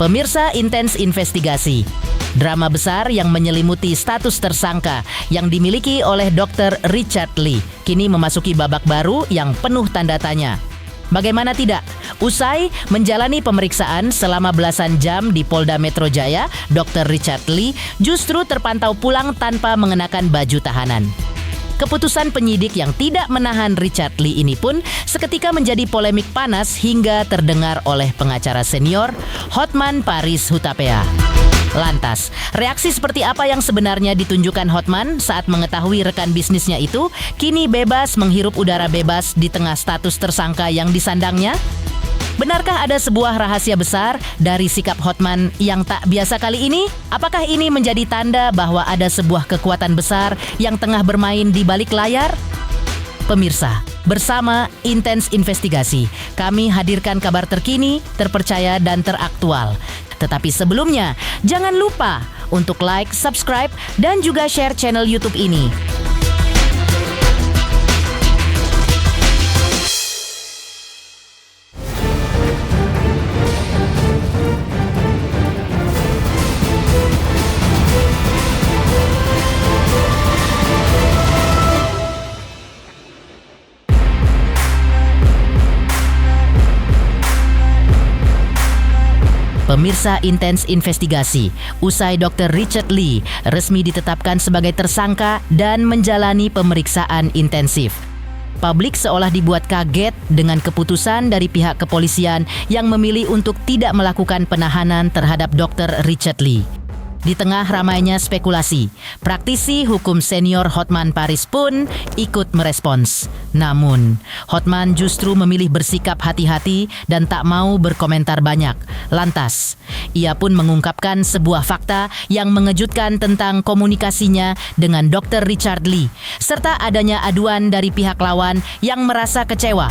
Pemirsa Intens Investigasi, drama besar yang menyelimuti status tersangka yang dimiliki oleh Dr. Richard Lee kini memasuki babak baru yang penuh tanda tanya. Bagaimana tidak? Usai menjalani pemeriksaan selama belasan jam di Polda Metro Jaya, Dr. Richard Lee justru terpantau pulang tanpa mengenakan baju tahanan. Keputusan penyidik yang tidak menahan Richard Lee ini pun seketika menjadi polemik panas hingga terdengar oleh pengacara senior Hotman Paris Hutapea. Lantas, reaksi seperti apa yang sebenarnya ditunjukkan Hotman saat mengetahui rekan bisnisnya itu kini bebas menghirup udara bebas di tengah status tersangka yang disandangnya? Benarkah ada sebuah rahasia besar dari sikap Hotman yang tak biasa kali ini? Apakah ini menjadi tanda bahwa ada sebuah kekuatan besar yang tengah bermain di balik layar? Pemirsa, bersama Intens Investigasi, kami hadirkan kabar terkini, terpercaya, dan teraktual. Tetapi sebelumnya, jangan lupa untuk like, subscribe, dan juga share channel YouTube ini. Pemirsa Intens Investigasi, usai Dr. Richard Lee resmi ditetapkan sebagai tersangka dan menjalani pemeriksaan intensif. Publik seolah dibuat kaget dengan keputusan dari pihak kepolisian yang memilih untuk tidak melakukan penahanan terhadap Dr. Richard Lee. Di tengah ramainya spekulasi, praktisi hukum senior Hotman Paris pun ikut merespons. Namun, Hotman justru memilih bersikap hati-hati dan tak mau berkomentar banyak. Lantas, ia pun mengungkapkan sebuah fakta yang mengejutkan tentang komunikasinya dengan Dr. Richard Lee, serta adanya aduan dari pihak lawan yang merasa kecewa.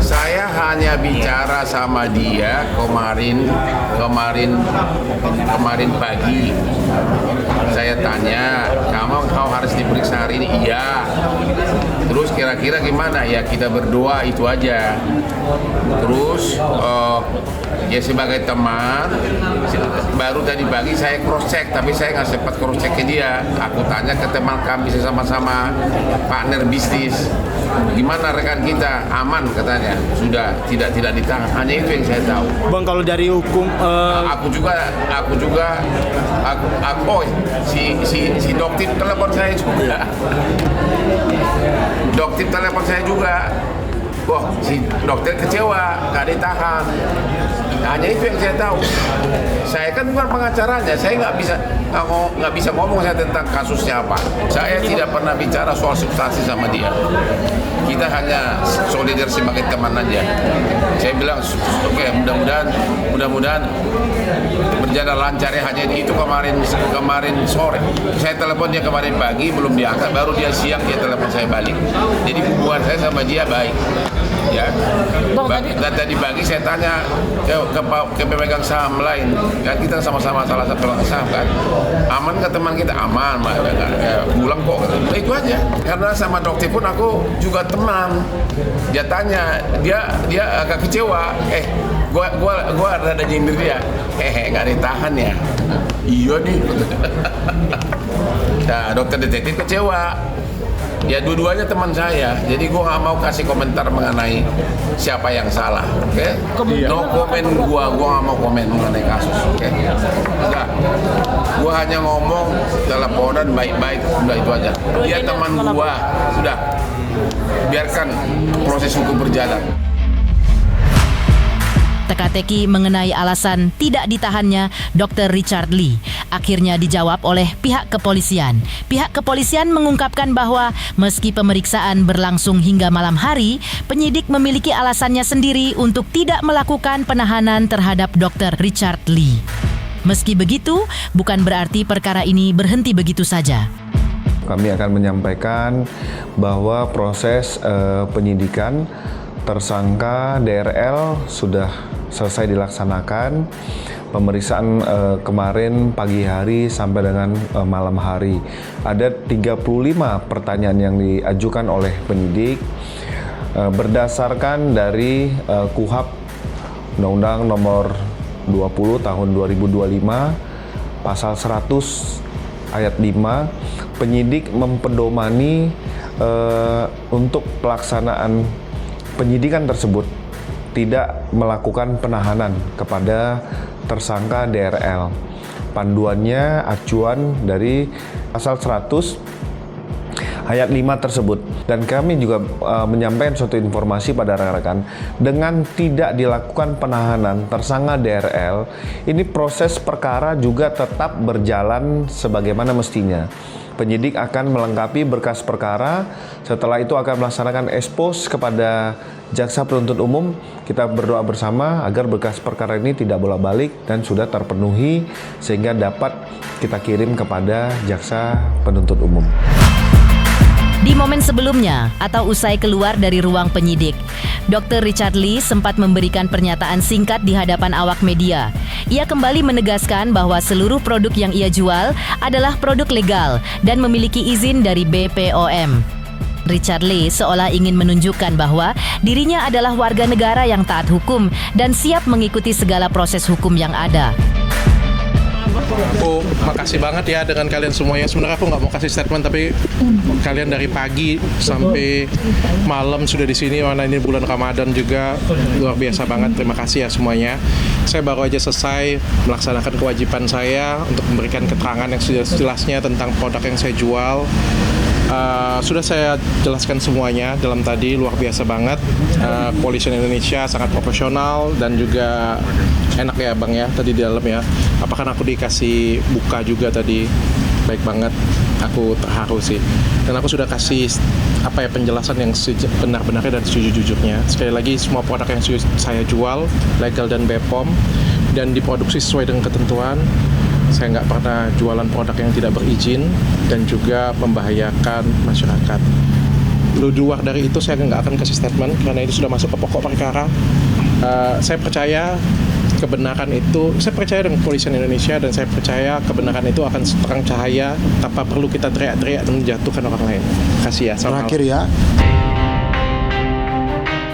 Saya hanya bicara sama dia kemarin pagi. Saya tanya, kau harus diperiksa hari ini? Iya. Terus kira-kira gimana? Ya kita berdoa itu aja. Terus ya sebagai teman, baru tadi pagi saya cross check, tapi saya nggak sempat cross check ke dia. Aku tanya ke teman kami sama-sama partner bisnis, gimana rekan kita? Aman katanya, sudah tidak ditahan. Hanya itu yang saya tahu. Bang, kalau dari hukum si dokter telepon saya juga. Dokter telepon saya juga. Wah, si dokter kecewa, nggak ditahan. Hanya itu yang saya tahu. Saya kan bukan pengacaranya, saya nggak bisa ngomong saya tentang kasusnya apa. Saya tidak pernah bicara soal substansi sama dia. Kita hanya solidar sebagai teman aja. Saya bilang, oke, mudah-mudahan berjalan lancar ya. Hanya itu kemarin sore. Saya telepon dia kemarin pagi, belum diangkat. Baru dia siang dia telepon saya balik. Jadi hubungan saya sama dia baik. Ya, dan tadi pagi saya tanya ke pemegang saham lain, kan kita sama-sama salah satu pemegang saham kan, aman ke teman kita? Aman, pulang kok. Nah, itu aja. Karena sama dokter pun aku juga teman. Dia tanya, dia agak kecewa. Gua rada nyindir dia. Nggak ditahan ya? Iya nih. Nah, dokter detektif kecewa. Ya dua-duanya teman saya, jadi gue nggak mau kasih komentar mengenai siapa yang salah, oke? No komen, gue nggak mau komen mengenai kasus, oke? Enggak, gue hanya ngomong teleponan baik-baik, udah itu aja. Dia teman gue, sudah biarkan proses hukum berjalan. Teka-teki mengenai alasan tidak ditahannya Dr. Richard Lee akhirnya dijawab oleh pihak kepolisian. Pihak kepolisian mengungkapkan bahwa meski pemeriksaan berlangsung hingga malam hari, penyidik memiliki alasannya sendiri untuk tidak melakukan penahanan terhadap Dr. Richard Lee. Meski begitu, bukan berarti perkara ini berhenti begitu saja. Kami akan menyampaikan bahwa proses penyidikan tersangka DRL sudah selesai dilaksanakan. Pemeriksaan kemarin pagi hari sampai dengan malam hari. Ada 35 pertanyaan yang diajukan oleh penyidik berdasarkan dari KUHP Undang-Undang nomor 20 tahun 2025 pasal 100 ayat 5 penyidik mempedomani untuk pelaksanaan penyidikan tersebut tidak melakukan penahanan kepada tersangka DRL. Panduannya acuan dari pasal 100 ayat 5 tersebut. Dan kami juga menyampaikan suatu informasi pada rekan-rekan, dengan tidak dilakukan penahanan tersangka DRL, ini proses perkara juga tetap berjalan sebagaimana mestinya. Penyidik akan melengkapi berkas perkara, setelah itu akan melaksanakan expose kepada jaksa penuntut umum. Kita berdoa bersama agar berkas perkara ini tidak bolak-balik dan sudah terpenuhi sehingga dapat kita kirim kepada jaksa penuntut umum. Di momen sebelumnya atau usai keluar dari ruang penyidik, Dr. Richard Lee sempat memberikan pernyataan singkat di hadapan awak media. Ia kembali menegaskan bahwa seluruh produk yang ia jual adalah produk legal dan memiliki izin dari BPOM. Richard Lee seolah ingin menunjukkan bahwa dirinya adalah warga negara yang taat hukum dan siap mengikuti segala proses hukum yang ada. Aku makasih banget ya dengan kalian semuanya. Sebenarnya aku nggak mau kasih statement, tapi kalian dari pagi sampai malam sudah di sini. Mana ini bulan Ramadan juga, luar biasa banget. Terima kasih ya semuanya. Saya baru aja selesai melaksanakan kewajiban saya untuk memberikan keterangan yang jelas-jelasnya tentang produk yang saya jual. Sudah saya jelaskan semuanya dalam tadi, luar biasa banget. Kepolisian Indonesia sangat profesional dan juga enak ya Bang ya tadi di dalam ya. Apakah aku dikasih buka juga tadi, baik banget. Aku terharu sih. Dan aku sudah kasih penjelasan yang benar-benarnya dan sejujur-jujurnya. Sekali lagi, semua produk yang saya jual legal dan BPOM dan diproduksi sesuai dengan ketentuan. Saya nggak pernah jualan produk yang tidak berizin dan juga membahayakan masyarakat. Luar dari itu saya nggak akan kasih statement karena itu sudah masuk ke pokok perkara. Saya percaya kebenaran itu, saya percaya dengan kepolisian Indonesia dan saya percaya kebenaran itu akan terang cahaya tanpa perlu kita teriak-teriak dan menjatuhkan orang lain. Kasih ya. Terakhir ya.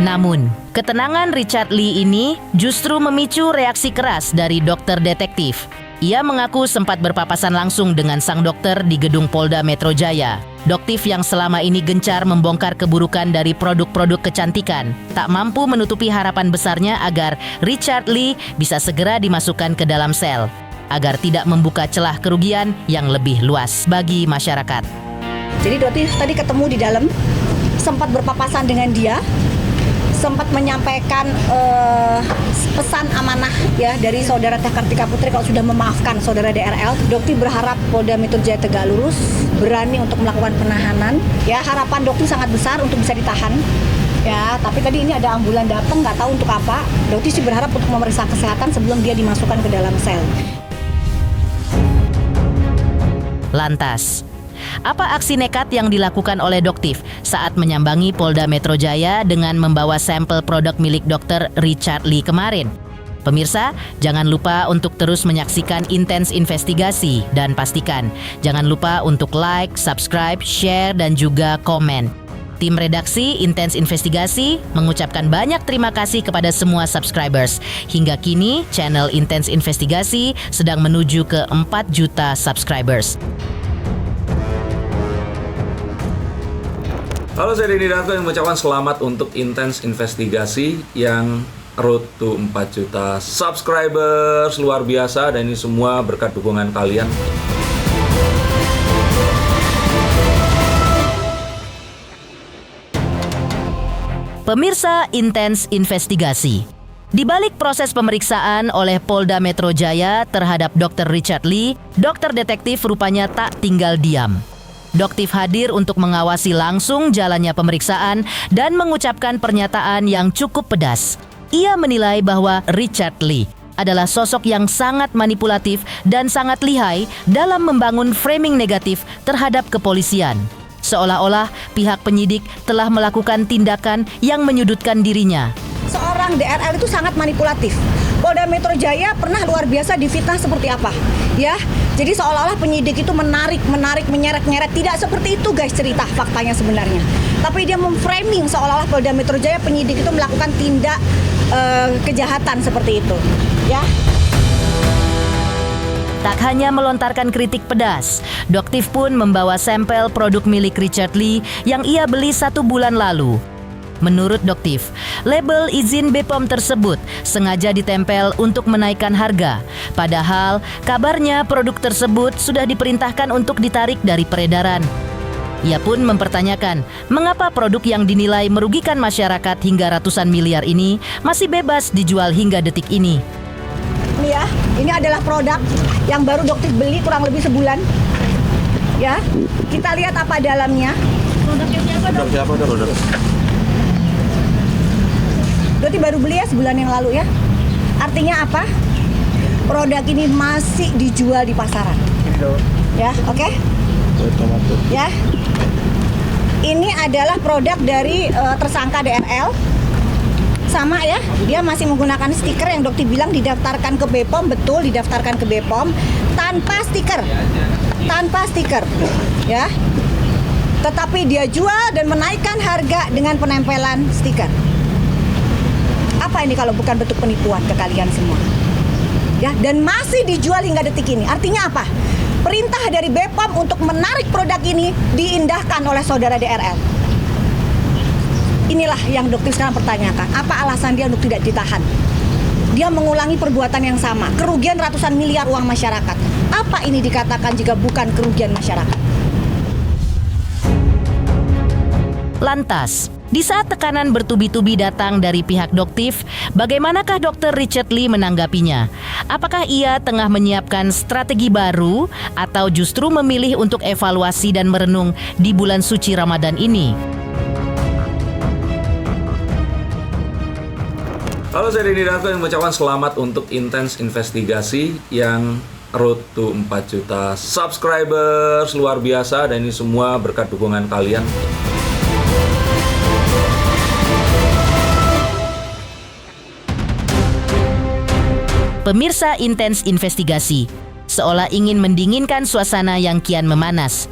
Namun, ketenangan Richard Lee ini justru memicu reaksi keras dari dokter detektif. Ia mengaku sempat berpapasan langsung dengan sang dokter di gedung Polda Metro Jaya. Doktif yang selama ini gencar membongkar keburukan dari produk-produk kecantikan tak mampu menutupi harapan besarnya agar Richard Lee bisa segera dimasukkan ke dalam sel agar tidak membuka celah kerugian yang lebih luas bagi masyarakat. Jadi Doktif tadi ketemu di dalam, sempat berpapasan dengan dia, sempat menyampaikan pesan amanah ya dari saudara Teh Kartika Putri kalau sudah memaafkan saudara DRL. Dokti berharap Polda Metro Jaya tegak lurus, berani untuk melakukan penahanan. Ya, harapan Dokti sangat besar untuk bisa ditahan. Ya, tapi tadi ini ada ambulan datang, nggak tahu untuk apa. Dokti sih berharap untuk memeriksa kesehatan sebelum dia dimasukkan ke dalam sel. Lantas, apa aksi nekat yang dilakukan oleh Doktif saat menyambangi Polda Metro Jaya dengan membawa sampel produk milik Dr. Richard Lee kemarin? Pemirsa, jangan lupa untuk terus menyaksikan Intens Investigasi dan pastikan jangan lupa untuk like, subscribe, share, dan juga komen. Tim redaksi Intens Investigasi mengucapkan banyak terima kasih kepada semua subscribers. Hingga kini, channel Intens Investigasi sedang menuju ke 4 juta subscribers. Halo, saya Denny Darto yang mengucapkan selamat untuk Intens Investigasi yang road to 4 juta subscribers. Luar biasa, dan ini semua berkat dukungan kalian. Pemirsa Intens Investigasi, di balik proses pemeriksaan oleh Polda Metro Jaya terhadap Dr. Richard Lee, dokter detektif rupanya tak tinggal diam. Doktif hadir untuk mengawasi langsung jalannya pemeriksaan dan mengucapkan pernyataan yang cukup pedas. Ia menilai bahwa Richard Lee adalah sosok yang sangat manipulatif dan sangat lihai dalam membangun framing negatif terhadap kepolisian. Seolah-olah pihak penyidik telah melakukan tindakan yang menyudutkan dirinya. Seorang DRL itu sangat manipulatif. Polda Metro Jaya pernah luar biasa difitnah seperti apa, ya? Jadi seolah-olah penyidik itu menarik, menyeret-nyeret. Tidak seperti itu guys cerita faktanya sebenarnya. Tapi dia memframing seolah-olah Polda Metro Jaya penyidik itu melakukan tindak kejahatan seperti itu, ya. Tak hanya melontarkan kritik pedas, Doktif pun membawa sampel produk milik Richard Lee yang ia beli 1 bulan lalu. Menurut Doktif, label izin BPOM tersebut sengaja ditempel untuk menaikkan harga. Padahal kabarnya produk tersebut sudah diperintahkan untuk ditarik dari peredaran. Ia pun mempertanyakan mengapa produk yang dinilai merugikan masyarakat hingga ratusan miliar ini masih bebas dijual hingga detik ini. Ini ya, ini adalah produk yang baru Doktif beli kurang lebih sebulan. Ya, kita lihat apa dalamnya. Produknya siapa, Dok? Siapa, Dok? Doktif baru beli ya sebulan yang lalu ya. Artinya apa? Produk ini masih dijual di pasaran. Ya, oke? Ya. Ini adalah produk dari tersangka DRL. Sama ya, dia masih menggunakan stiker yang Doktif bilang didaftarkan ke BPOM, betul didaftarkan ke BPOM tanpa stiker. Tanpa stiker. Ya. Tetapi dia jual dan menaikkan harga dengan penempelan stiker. Apa ini kalau bukan bentuk penipuan ke kalian semua? Ya, dan masih dijual hingga detik ini. Artinya apa? Perintah dari BPOM untuk menarik produk ini diindahkan oleh saudara DRL. Inilah yang Doktif sekarang pertanyakan. Apa alasan dia untuk tidak ditahan? Dia mengulangi perbuatan yang sama. Kerugian ratusan miliar uang masyarakat. Apa ini dikatakan jika bukan kerugian masyarakat? Lantas, di saat tekanan bertubi-tubi datang dari pihak Doktif, bagaimanakah Dr. Richard Lee menanggapinya? Apakah ia tengah menyiapkan strategi baru atau justru memilih untuk evaluasi dan merenung di bulan suci Ramadan ini? Halo, saya Denny Darko yang mengucapkan selamat untuk Intens Investigasi yang road to 4 juta subscribers, luar biasa, dan ini semua berkat dukungan kalian. Pemirsa Intens Investigasi, seolah ingin mendinginkan suasana yang kian memanas,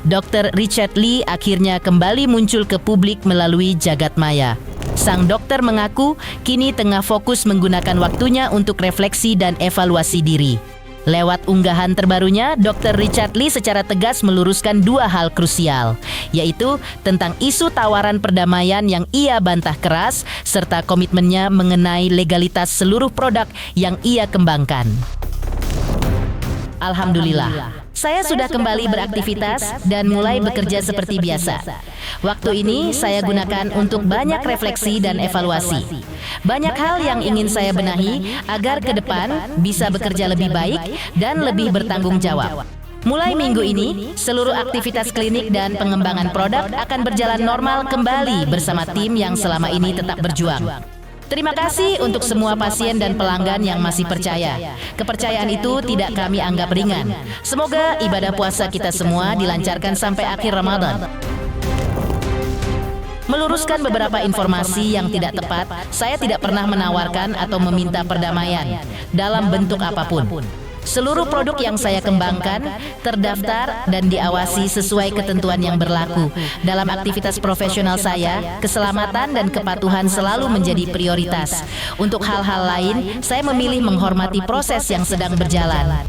Dr. Richard Lee akhirnya kembali muncul ke publik melalui jagat maya. Sang dokter mengaku kini tengah fokus menggunakan waktunya untuk refleksi dan evaluasi diri. Lewat unggahan terbarunya, Dr. Richard Lee secara tegas meluruskan 2 hal krusial, yaitu tentang isu tawaran perdamaian yang ia bantah keras, serta komitmennya mengenai legalitas seluruh produk yang ia kembangkan. Alhamdulillah, saya sudah kembali beraktivitas dan mulai bekerja seperti biasa. Waktu ini saya gunakan untuk banyak refleksi dan evaluasi. Banyak hal yang ingin saya benahi agar ke depan bisa bekerja lebih baik dan lebih bertanggung jawab. Mulai minggu ini, seluruh aktivitas klinik dan pengembangan produk akan berjalan normal kembali bersama tim yang selama ini tetap berjuang. Terima kasih untuk semua pasien dan pelanggan yang masih percaya. Kepercayaan itu tidak kami anggap ringan. Semoga ibadah puasa kita semua dilancarkan sampai akhir Ramadan. Meluruskan beberapa informasi yang tidak tepat, saya tidak pernah menawarkan atau meminta perdamaian dalam bentuk apapun. Seluruh produk yang saya kembangkan terdaftar dan diawasi sesuai ketentuan yang berlaku. Dalam aktivitas profesional saya, keselamatan dan kepatuhan selalu menjadi prioritas. Untuk hal-hal lain, saya memilih menghormati proses yang sedang berjalan.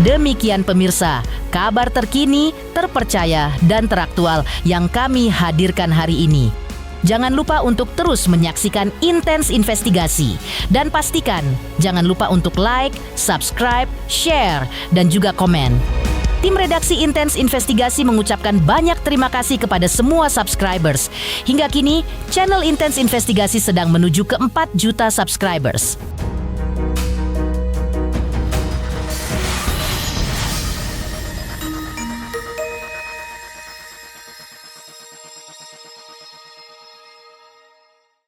Demikian pemirsa, kabar terkini, terpercaya, dan teraktual yang kami hadirkan hari ini. Jangan lupa untuk terus menyaksikan Intens Investigasi. Dan pastikan, jangan lupa untuk like, subscribe, share, dan juga komen. Tim redaksi Intens Investigasi mengucapkan banyak terima kasih kepada semua subscribers. Hingga kini, channel Intens Investigasi sedang menuju ke 4 juta subscribers.